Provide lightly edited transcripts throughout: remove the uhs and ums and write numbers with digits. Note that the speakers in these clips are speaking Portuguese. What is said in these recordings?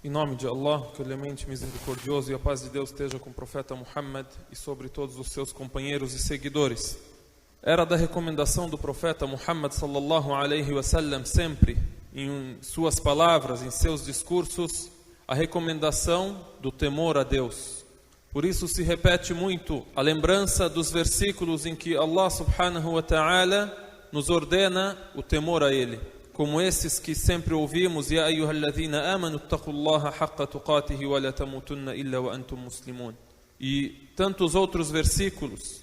Em nome de Allah, clemente misericordioso, e a paz de Deus esteja com o profeta Muhammad e sobre todos os seus companheiros e seguidores. Era da recomendação do profeta Muhammad sallallahu alaihi wasallam sempre, em suas palavras, em seus discursos, a recomendação do temor a Deus. Por isso se repete muito a lembrança dos versículos em que Allah subhanahu wa ta'ala nos ordena o temor a Ele, como esses que sempre ouvimos: Ya ayyuhalladhina amanu ittaqullaha haqqa tuqatihi wa la tamutunna illa wa antum muslimun. E tantos outros versículos: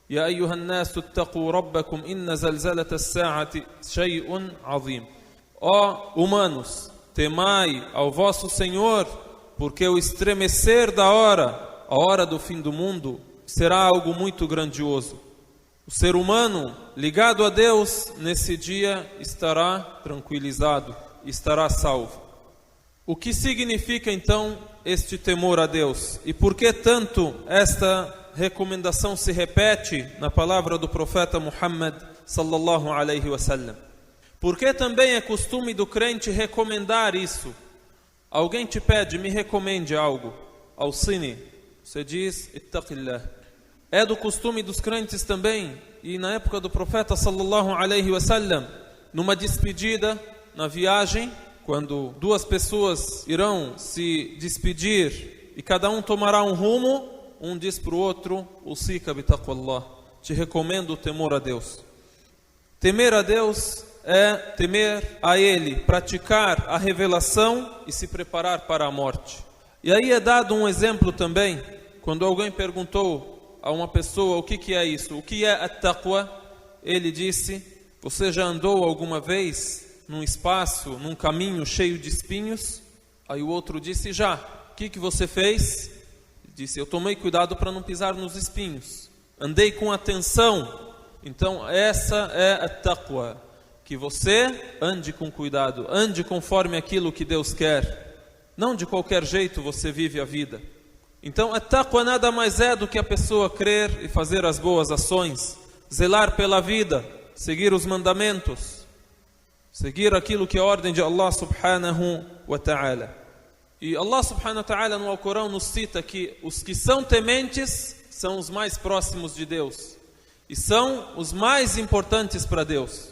Ya ayyuhan nasu ittaqu rabbakum inna zalzalata as-sa'ati shay'un 'azim. Ó humanos, temai ao vosso Senhor, porque o estremecer da hora, a hora do fim do mundo, será algo muito grandioso. O ser humano ligado a Deus nesse dia estará tranquilizado, estará salvo. O que significa então este temor a Deus? E por que tanto esta recomendação se repete na palavra do profeta Muhammad sallallahu alaihi wasallam? Porque também é costume do crente recomendar isso. Alguém te pede: me recomende algo, auxine. Você diz: ittaqillah. É do costume dos crentes também, e na época do profeta sallallahu alaihi wasallam, numa despedida, na viagem, quando duas pessoas irão se despedir e cada um tomará um rumo, um diz para o outro: usika bitaqwallah, te recomendo o temor a Deus. Temer a Deus é temer a Ele, praticar a revelação e se preparar para a morte. E aí é dado um exemplo também, quando alguém perguntou a uma pessoa: o que é isso? O que é at-taqwa? Ele disse: você já andou alguma vez num espaço, num caminho cheio de espinhos? Aí o outro disse: já. O que você fez? Ele disse: eu tomei cuidado para não pisar nos espinhos, andei com atenção. Então essa é at-taqwa, que você ande com cuidado, ande conforme aquilo que Deus quer. Não de qualquer jeito você vive a vida. Então, a taqwa nada mais é do que a pessoa crer e fazer as boas ações, zelar pela vida, seguir os mandamentos, seguir aquilo que é a ordem de Allah subhanahu wa ta'ala. E Allah subhanahu wa ta'ala no Alcorão nos cita que os que são tementes são os mais próximos de Deus e são os mais importantes para Deus.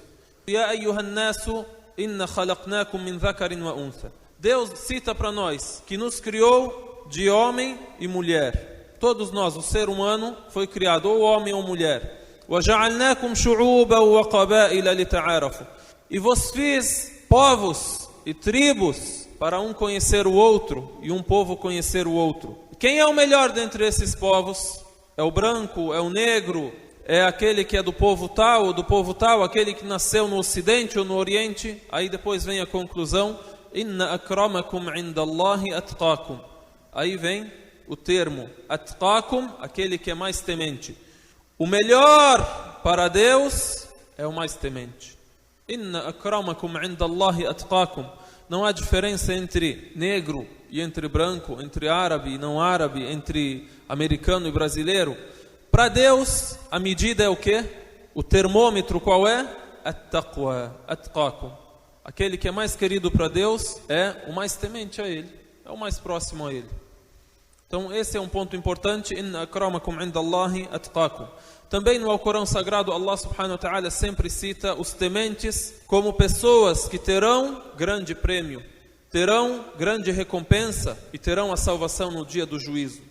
Ya ayyuhan nasu inna khalaqnakum min dhakarin wa untha. Deus cita para nós que nos criou de homem e mulher. Todos nós, o ser humano, foi criado ou homem ou mulher. وَجَعَلْنَاكُمْ شُعُوبًا وَقَبَائِلَ لِتَعَارَفُوا. E vos fiz povos e tribos para um conhecer o outro e um povo conhecer o outro. Quem é o melhor dentre esses povos? É o branco? É o negro? É aquele que é do povo tal ou do povo tal? Aquele que nasceu no Ocidente ou no Oriente? Aí depois vem a conclusão: إِنَّ أَكْرَمَكُمْ عِنْدَ اللَّهِ أَتْقَاكُمْ. Aí vem o termo atqakum, aquele que é mais temente. O melhor para Deus é o mais temente. Inna akramakum indallahi atqakum. Não há diferença entre negro e entre branco, entre árabe e não árabe, entre americano e brasileiro. Para Deus, a medida é o quê? O termômetro qual é? At-taqwa, atqakum. Aquele que é mais querido para Deus é o mais temente a Ele, é o mais próximo a Ele. Então esse é um ponto importante. Inna akramakum indallahi atqakum. Também no Alcorão Sagrado, Allah subhanahu wa ta'ala sempre cita os tementes como pessoas que terão grande prêmio, terão grande recompensa e terão a salvação no dia do juízo.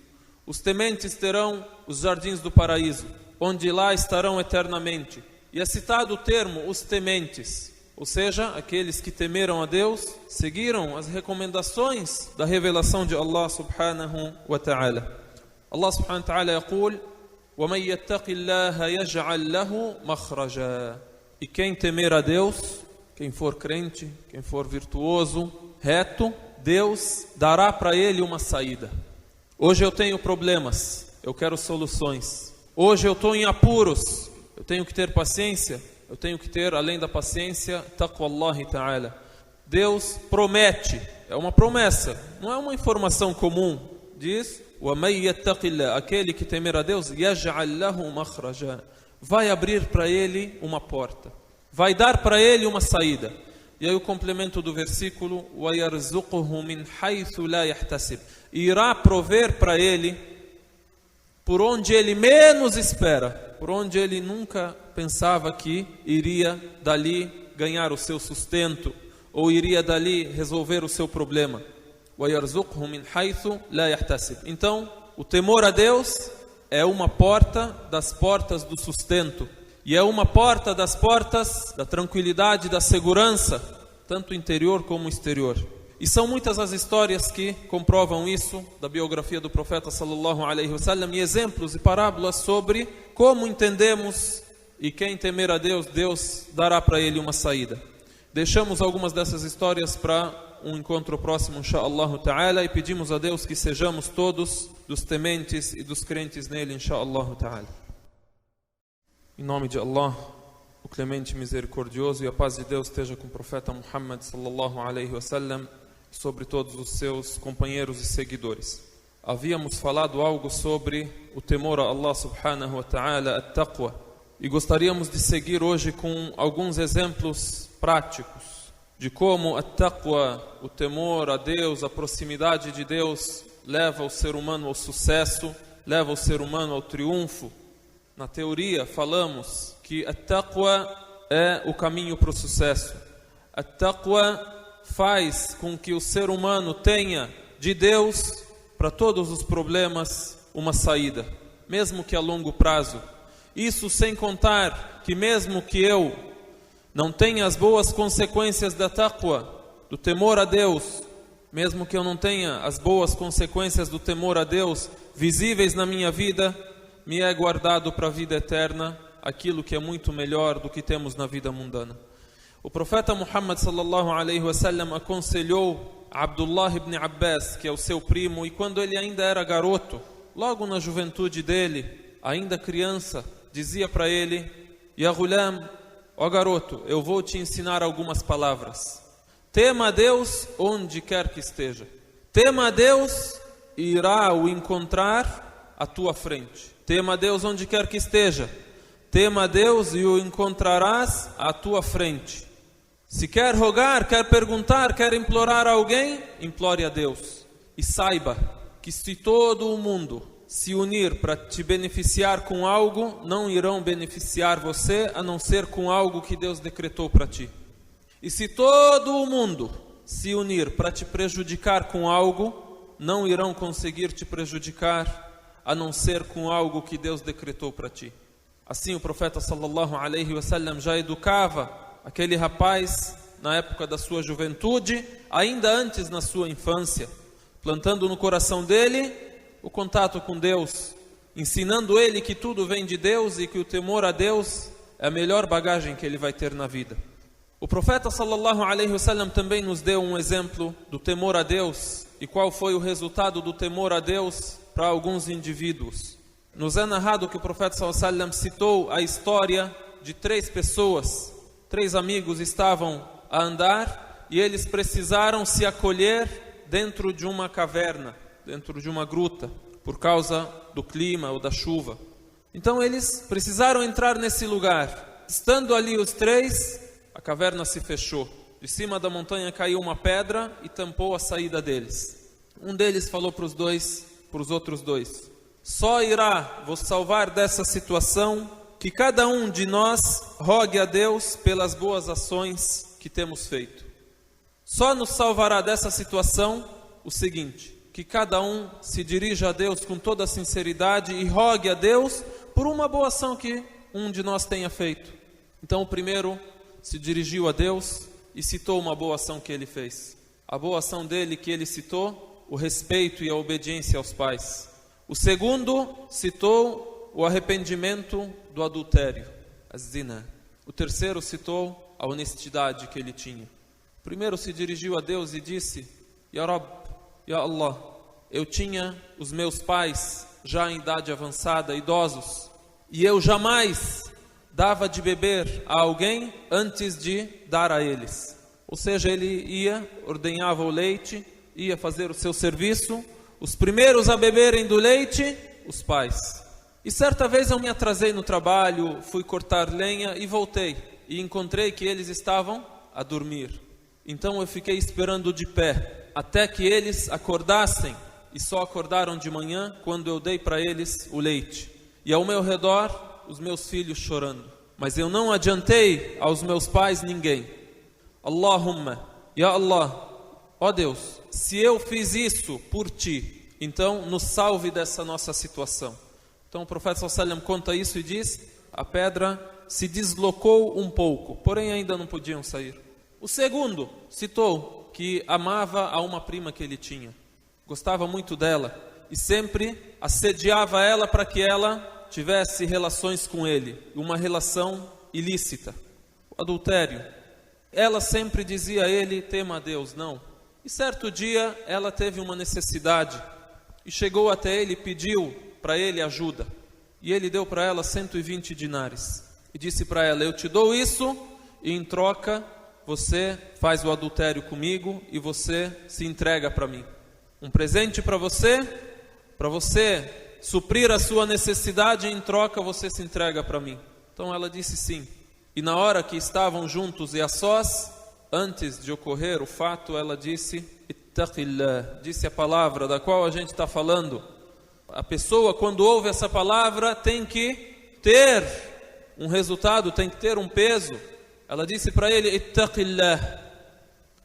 Os tementes terão os jardins do paraíso, onde lá estarão eternamente. E é citado o termo os tementes, ou seja, aqueles que temeram a Deus, seguiram as recomendações da revelação de Allah subhanahu wa ta'ala. Allah subhanahu wa ta'ala يقول: وَمَنْ يَتَّقِ اللَّهَ يَجْعَلْ لَهُ مَخْرَجًا. E quem temer a Deus, quem for crente, quem for virtuoso, reto, Deus dará para ele uma saída. Hoje eu tenho problemas, eu quero soluções. Hoje eu estou em apuros, eu tenho que ter paciência. Eu tenho que ter, além da paciência, taqwallahi ta'ala. Deus promete, é uma promessa, não é uma informação comum. Diz: وَمَنْ يَتَّقِ اللَّهَ. Aquele que temer a Deus, يَجْعَلْ لَهُ مَخْرَجًا. Vai abrir para ele uma porta, vai dar para ele uma saída. E aí o complemento do versículo, وَيَرْزُقُهُ مِنْ حَيْثُ لَا يَحْتَسِبُ, irá prover para ele por onde ele menos espera, por onde ele nunca pensava que iria dali ganhar o seu sustento, ou iria dali resolver o seu problema. وَيَرْزُقْهُ مِنْ حَيْثُ لَا يَحْتَسِبُ. Então, o temor a Deus é uma porta das portas do sustento, e é uma porta das portas da tranquilidade, da segurança, tanto interior como exterior. E são muitas as histórias que comprovam isso, da biografia do profeta sallallahu alaihi wasallam, e exemplos e parábolas sobre como entendemos, e quem temer a Deus, Deus dará para ele uma saída. Deixamos algumas dessas histórias para um encontro próximo, inshaAllah ta'ala, e pedimos a Deus que sejamos todos dos tementes e dos crentes nele, inshaAllah ta'ala. Em nome de Allah, o clemente e misericordioso, e a paz de Deus esteja com o profeta Muhammad sallallahu alaihi wasallam, sobre todos os seus companheiros e seguidores. Havíamos falado algo sobre o temor a Allah subhanahu wa ta'ala, at-taqwa, e gostaríamos de seguir hoje com alguns exemplos práticos de como at-taqwa, o temor a Deus, a proximidade de Deus, leva o ser humano ao sucesso, leva o ser humano ao triunfo. Na teoria falamos que at-taqwa é o caminho para o sucesso. At-taqwa faz com que o ser humano tenha de Deus para todos os problemas uma saída, mesmo que a longo prazo. Isso sem contar que mesmo que eu não tenha as boas consequências da taqwa, do temor a Deus, mesmo que eu não tenha as boas consequências do temor a Deus visíveis na minha vida, me é guardado para a vida eterna aquilo que é muito melhor do que temos na vida mundana. O profeta Muhammad sallallahu alaihi wasallam aconselhou Abdullah ibn Abbas, que é o seu primo, e quando ele ainda era garoto, logo na juventude dele, ainda criança, dizia para ele: Ya ghulam, ó garoto, eu vou te ensinar algumas palavras. Tema a Deus onde quer que esteja. Tema a Deus e irá o encontrar à tua frente. Tema a Deus onde quer que esteja. Tema a Deus e o encontrarás à tua frente. Se quer rogar, quer perguntar, quer implorar a alguém, implore a Deus. E saiba que se todo o mundo se unir para te beneficiar com algo, não irão beneficiar você, a não ser com algo que Deus decretou para ti. E se todo o mundo se unir para te prejudicar com algo, não irão conseguir te prejudicar, a não ser com algo que Deus decretou para ti. Assim o profeta sallallahu alaihi wasallam já educava aquele rapaz na época da sua juventude, ainda antes na sua infância, plantando no coração dele o contato com Deus, ensinando ele que tudo vem de Deus e que o temor a Deus é a melhor bagagem que ele vai ter na vida. O profeta sallallahu alaihi wasallam também nos deu um exemplo do temor a Deus e qual foi o resultado do temor a Deus para alguns indivíduos. Nos é narrado que o profeta sallallahu alaihi wasallam citou a história de 3 pessoas. 3 amigos estavam a andar e eles precisaram se acolher dentro de uma caverna, dentro de uma gruta, por causa do clima ou da chuva. Então eles precisaram entrar nesse lugar. Estando ali os 3, a caverna se fechou. De cima da montanha caiu uma pedra e tampou a saída deles. Um deles falou para os outros 2: só irá vos salvar dessa situação que cada um de nós rogue a Deus pelas boas ações que temos feito. Só nos salvará dessa situação o seguinte: que cada um se dirija a Deus com toda a sinceridade e rogue a Deus por uma boa ação que um de nós tenha feito. Então o primeiro se dirigiu a Deus e citou uma boa ação que ele fez. A boa ação dele que ele citou: o respeito e a obediência aos pais. O segundo citou o arrependimento do adultério, a zina. O terceiro citou a honestidade que ele tinha. O primeiro se dirigiu a Deus e disse: Ya Rabb, Ya Allah, eu tinha os meus pais já em idade avançada, idosos, e eu jamais dava de beber a alguém antes de dar a eles. Ou seja, ele ia, ordenhava o leite, ia fazer o seu serviço. Os primeiros a beberem do leite, os pais. E certa vez eu me atrasei no trabalho, fui cortar lenha e voltei. E encontrei que eles estavam a dormir. Então eu fiquei esperando de pé, até que eles acordassem, e só acordaram de manhã quando eu dei para eles o leite. E ao meu redor, os meus filhos chorando. Mas eu não adiantei aos meus pais ninguém. Allahumma, Ya Allah, ó Deus, se eu fiz isso por ti, então nos salve dessa nossa situação. Então o profeta sallallahu alaihi wasallam conta isso e diz: a pedra se deslocou um pouco, porém ainda não podiam sair. O segundo citou que amava a uma prima que ele tinha, gostava muito dela e sempre assediava ela para que ela tivesse relações com ele, uma relação ilícita, o adultério. Ela sempre dizia a ele: tema a Deus, não. E certo dia ela teve uma necessidade e chegou até ele e pediu para ele ajuda. E ele deu para ela 120 dinares e disse para ela: eu te dou isso e em troca você faz o adultério comigo e você se entrega para mim. Um presente para você suprir a sua necessidade, e em troca você se entrega para mim. Então ela disse sim. E na hora que estavam juntos e a sós, antes de ocorrer o fato, ela disse: Ittaqillah, disse a palavra da qual a gente está falando. A pessoa, quando ouve essa palavra, tem que ter um resultado, tem que ter um peso. Ela disse para ele: Ittaqillah,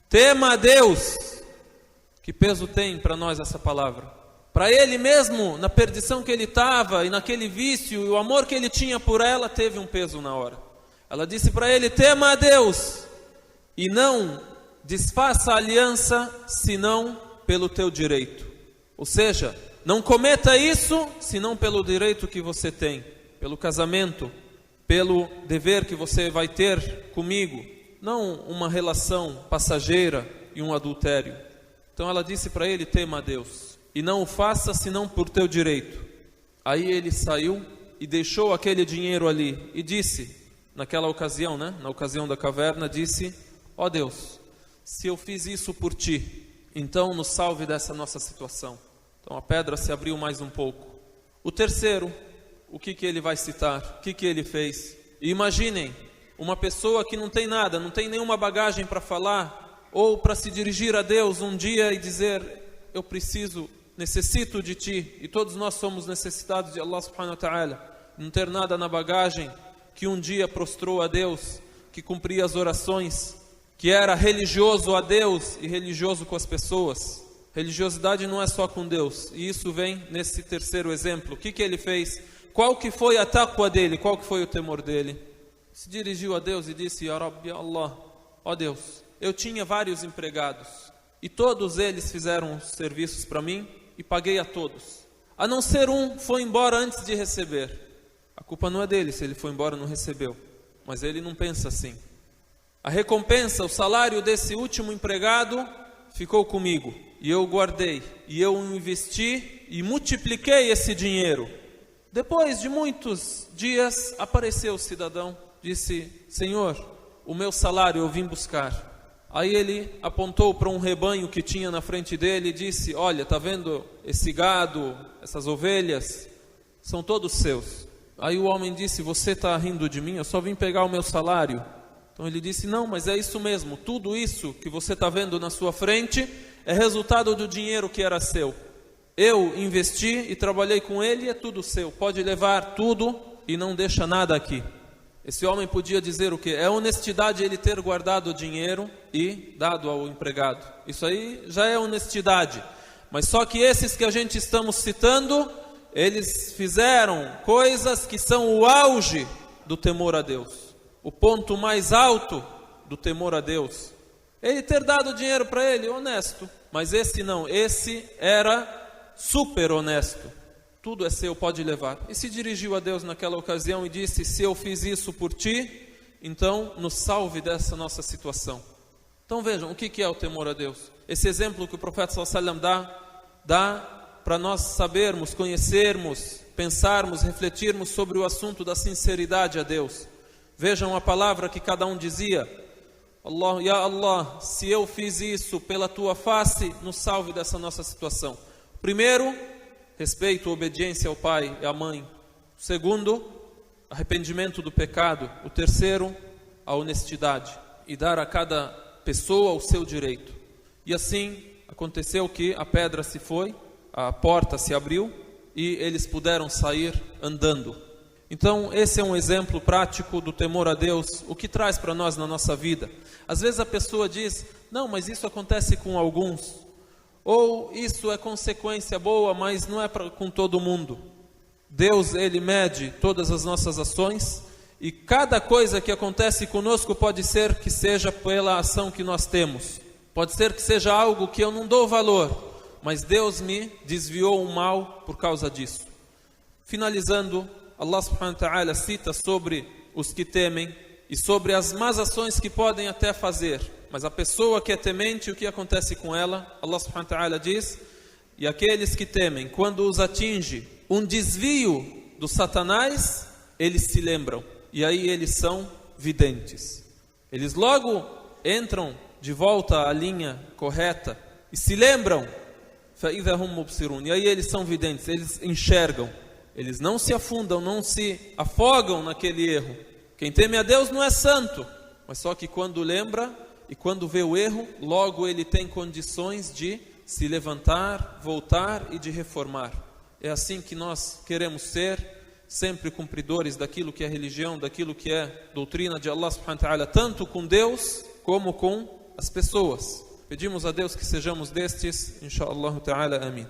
tema a Deus. Que peso tem para nós essa palavra? Para ele mesmo, na perdição que ele estava e naquele vício, e o amor que ele tinha por ela, teve um peso na hora. Ela disse para ele: tema a Deus e não desfaça a aliança senão pelo teu direito. Ou seja, não cometa isso senão pelo direito que você tem, pelo casamento, pelo dever que você vai ter comigo, não uma relação passageira e um adultério. Então ela disse para ele: tema a Deus e não o faça senão por teu direito. Aí ele saiu e deixou aquele dinheiro ali e disse, naquela ocasião, na ocasião da caverna, disse: ó Deus, se eu fiz isso por ti, então nos salve dessa nossa situação. Então a pedra se abriu mais um pouco. O terceiro, o que ele vai citar? O que ele fez? E imaginem, uma pessoa que não tem nada, não tem nenhuma bagagem para falar, ou para se dirigir a Deus um dia e dizer: eu necessito de ti, e todos nós somos necessitados de Allah subhanahu wa ta'ala, não ter nada na bagagem, que um dia prostrou a Deus, que cumpria as orações, que era religioso a Deus e religioso com as pessoas. Religiosidade não é só com Deus, e isso vem nesse terceiro exemplo. O que ele fez? Qual que foi a taqwa dele? Qual que foi o temor dele? Se dirigiu a Deus e disse: Ya Rabbi, Ya Allah, ó Deus, eu tinha vários empregados, e todos eles fizeram serviços para mim, e paguei a todos. A não ser um foi embora antes de receber. A culpa não é dele se ele foi embora e não recebeu. Mas ele não pensa assim. A recompensa, o salário desse último empregado ficou comigo. E eu guardei. E eu investi e multipliquei esse dinheiro. Depois de muitos dias, apareceu o cidadão. Disse: Senhor, o meu salário eu vim buscar. Aí ele apontou para um rebanho que tinha na frente dele e disse: olha, está vendo esse gado, essas ovelhas? São todos seus. Aí o homem disse: você está rindo de mim? Eu só vim pegar o meu salário. Então ele disse: não, mas é isso mesmo. Tudo isso que você está vendo na sua frente é resultado do dinheiro que era seu. Eu investi e trabalhei com ele e é tudo seu. Pode levar tudo e não deixa nada aqui. Esse homem podia dizer o quê? É honestidade ele ter guardado o dinheiro e dado ao empregado. Isso aí já é honestidade. Mas só que esses que a gente estamos citando, eles fizeram coisas que são o auge do temor a Deus. O ponto mais alto do temor a Deus. Ele ter dado dinheiro para ele, honesto. Mas esse não, esse era super honesto. Tudo é seu, pode levar. E se dirigiu a Deus naquela ocasião e disse: se eu fiz isso por ti, então nos salve dessa nossa situação. Então vejam, o que é o temor a Deus? Esse exemplo que o profeta sallallahu alaihi wasallam dá para nós sabermos, conhecermos, pensarmos, refletirmos sobre o assunto da sinceridade a Deus. Vejam a palavra que cada um dizia: Allah, Ya Allah, se eu fiz isso pela tua face, nos salve dessa nossa situação. Primeiro, respeito, obediência ao pai e à mãe. O segundo, arrependimento do pecado. O terceiro, a honestidade. E dar a cada pessoa o seu direito. E assim aconteceu que a pedra se foi, a porta se abriu e eles puderam sair andando. Então esse é um exemplo prático do temor a Deus, o que traz para nós na nossa vida. Às vezes a pessoa diz, não, mas isso acontece com alguns, ou isso é consequência boa, mas não é com todo mundo. Deus, Ele mede todas as nossas ações, e cada coisa que acontece conosco pode ser que seja pela ação que nós temos, pode ser que seja algo que eu não dou valor, mas Deus me desviou o mal por causa disso. Finalizando, Allah subhanahu wa ta'ala cita sobre os que temem e sobre as más ações que podem até fazer. Mas a pessoa que é temente, o que acontece com ela? Allah subhanahu wa ta'ala diz, e aqueles que temem, quando os atinge um desvio do Satanás, eles se lembram. E aí eles são videntes. Eles logo entram de volta à linha correta e se lembram. فَإِذَا هُمْ مُبْصِرُونَ. E aí eles são videntes, eles enxergam. Eles não se afundam, não se afogam naquele erro. Quem teme a Deus não é santo, mas só que quando lembra e quando vê o erro, logo ele tem condições de se levantar, voltar e de reformar. É assim que nós queremos ser, sempre cumpridores daquilo que é religião, daquilo que é doutrina de Allah subhanahu wa ta'ala, tanto com Deus como com as pessoas. Pedimos a Deus que sejamos destes, inshallah ta'ala, amém.